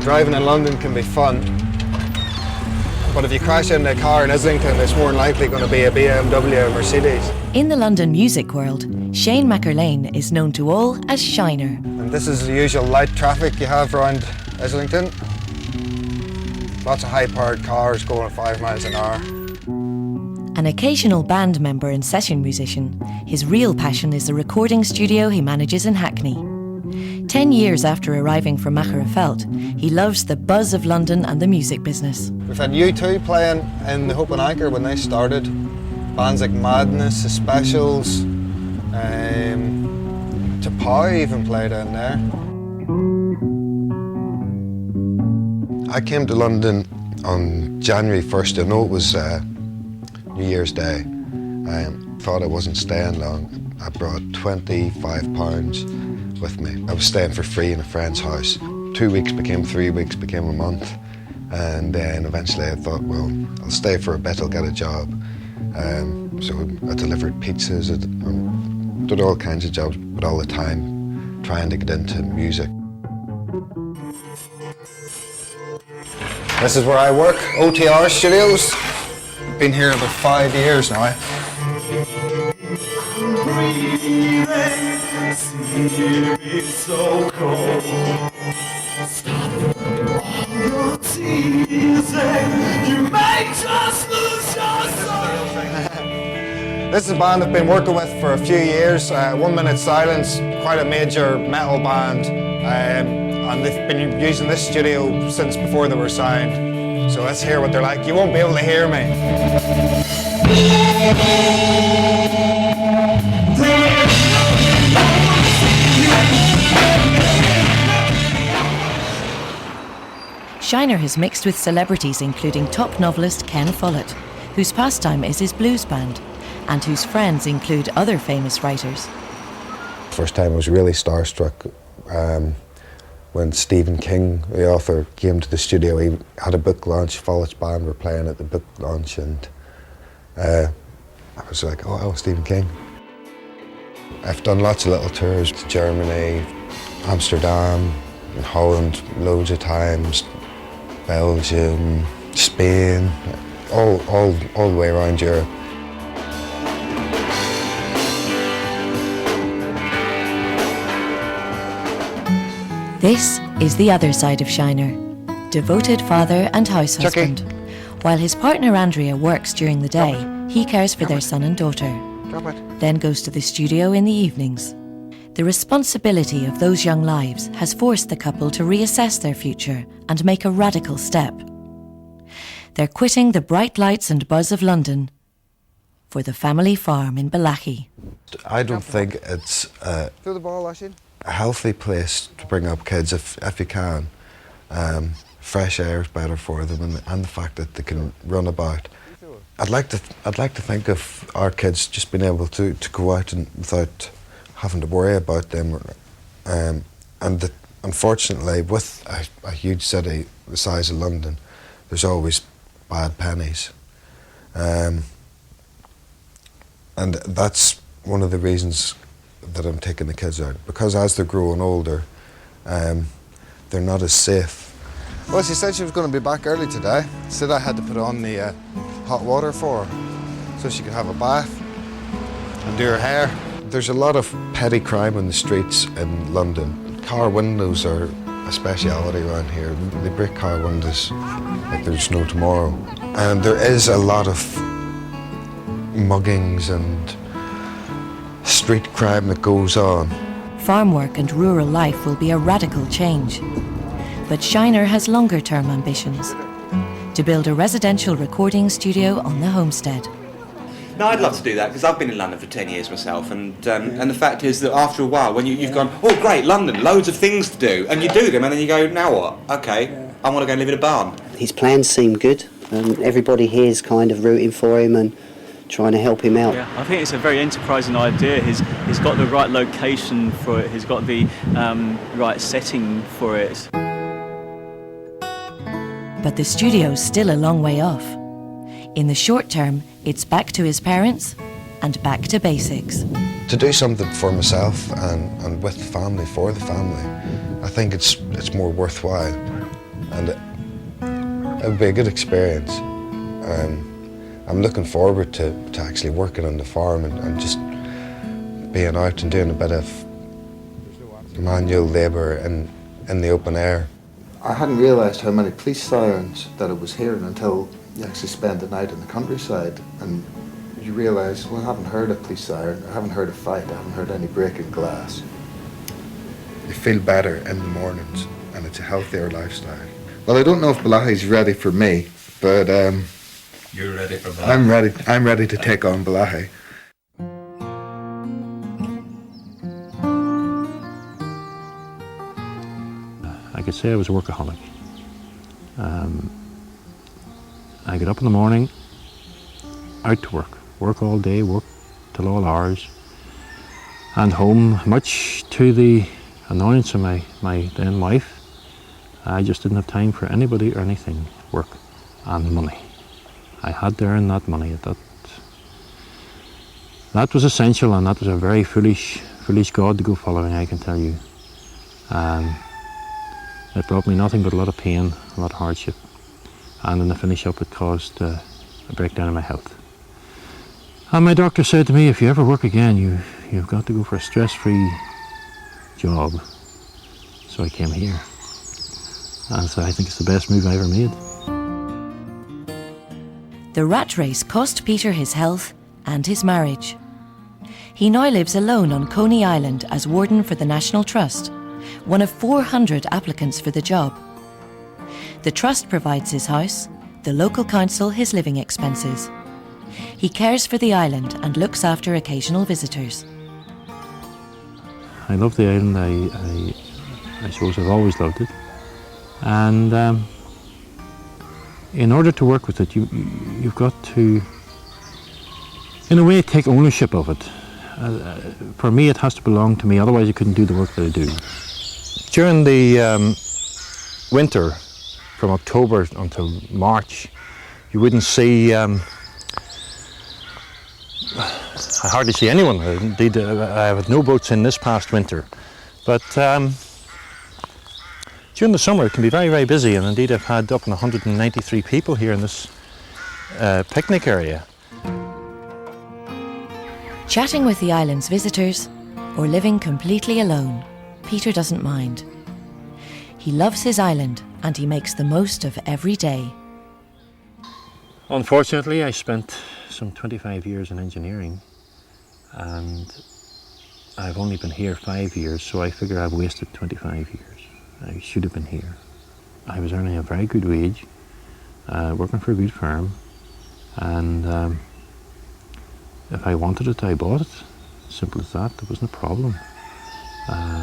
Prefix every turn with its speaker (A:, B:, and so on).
A: driving in London can be fun, but if you crash into a car in Islington, it's more than likely going to be a BMW or Mercedes.
B: In the London music world, Shane McErlane is known to all as Shiner.
A: And this is the usual light traffic you have around Islington. Lots of high-powered cars going 5 miles an hour.
B: An occasional band member and session musician, his real passion is the recording studio he manages in Hackney. 10 years after arriving from Macherafelt, he loves the buzz of London and the music business.
A: We've had U2 playing in the Hope and Anchor when they started. Bands like Madness, The Specials, Tapoy even played in there. I came to London on January 1st. I know it was New Year's Day. I thought I wasn't staying long. I brought £25 with me. I was staying for free in a friend's house. 2 weeks became 3 weeks, became a month. And then eventually I thought, well, I'll stay for a bit, I'll get a job. So I delivered pizzas, I did all kinds of jobs, but all the time trying to get into music. This is where I work, OTR Studios. Been here about 5 years now. This is a band I've been working with for a few years. 1 Minute Silence, quite a major metal band. And they've been using this studio since before they were signed. So let's hear what they're like. You won't be able to hear me.
B: Shiner has mixed with celebrities including top novelist Ken Follett, whose pastime is his blues band, and whose friends include other famous writers.
C: First time I was really starstruck when Stephen King, the author, came to the studio. He had a book launch, Follett's band were playing at the book launch, and I was like, oh, Stephen King. I've done lots of little tours to Germany, Amsterdam, Holland loads of times, Belgium, Spain, all the way around Europe.
B: This is the other side of Shiner, devoted father and house husband. While his partner Andrea works during the day, he cares for their son and daughter, then goes to the studio in the evenings. The responsibility of those young lives has forced the couple to reassess their future and make a radical step. They're quitting the bright lights and buzz of London for the family farm in Balachi.
C: I don't think it's a healthy place to bring up kids if you can. Fresh air is better for them, and the fact that they can run about. I'd like to think of our kids just being able to go out and without having to worry about them, and that unfortunately with a huge city the size of London, there's always bad pennies, and that's one of the reasons that I'm taking the kids out, because as they're growing older, they're not as safe. Well, she said she was going to be back early today. Said I had to put on the hot water for her so she could have a bath and do her hair. There's a lot of petty crime in the streets in London. Car windows are a speciality around here. They break car windows like there's no tomorrow. And there is a lot of muggings and street crime that goes on.
B: Farm work and rural life will be a radical change. But Shiner has longer-term ambitions to build a residential recording studio on the homestead.
D: No, I'd love to do that because I've been in London for 10 years myself, and the fact is that after a while, when you've gone, oh great, London, loads of things to do, and you do them, and then you go, now what? Okay, I want to go and live in a barn.
E: His plans seem good, and everybody here is kind of rooting for him and trying to help him out.
F: Yeah, I think it's a very enterprising idea. He's got the right location for it. He's got the right setting for it.
B: But the studio's still a long way off. In the short term, it's back to his parents and back to basics.
C: To do something for myself and with the family, for the family, I think it's more worthwhile.
A: and it'll be a good experience. I'm looking forward to actually working on the farm and just being out and doing a bit of manual labour in the open air.
C: I hadn't realised how many police sirens that I was hearing until you actually spend the night in the countryside, and you realise, well, I haven't heard a police siren, I haven't heard a fight, I haven't heard any breaking glass. You feel better in the mornings, and it's a healthier lifestyle. Well, I don't know if Balahi's ready for me, but
D: You're ready for that?
C: I'm ready to take on Balahi.
G: I could say I was a workaholic. I get up in the morning, out to work all day, work till all hours, and home, much to the annoyance of my then wife. I just didn't have time for anybody or anything, work and money. I had to earn that money. That was essential, and that was a very foolish God to go following, I can tell you. It brought me nothing but a lot of pain, a lot of hardship, and in the finish up it caused a breakdown in my health. And my doctor said to me, if you ever work again, you've got to go for a stress-free job. So I came here, and so I think it's the best move I ever made.
B: The rat race cost Peter his health and his marriage. He now lives alone on Coney Island as warden for the National Trust, one of 400 applicants for the job. The Trust provides his house, the local council his living expenses. He cares for the island and looks after occasional visitors.
G: I love the island. I suppose I've always loved it. And in order to work with it, you've got to, in a way, take ownership of it. For me, it has to belong to me, otherwise I couldn't do the work that I do. During the winter, from October until March, you wouldn't see, I hardly see anyone. Indeed, I have no boats in this past winter. But during the summer it can be very, very busy, and indeed I've had up to 193 people here in this picnic area.
B: Chatting with the island's visitors, or living completely alone, Peter doesn't mind. He loves his island and he makes the most of every day.
G: Unfortunately, I spent some 25 years in engineering, and I've only been here 5 years, so I figure I've wasted 25 years. I should have been here. I was earning a very good wage, working for a good firm, and if I wanted it, I bought it. Simple as that. There wasn't a problem.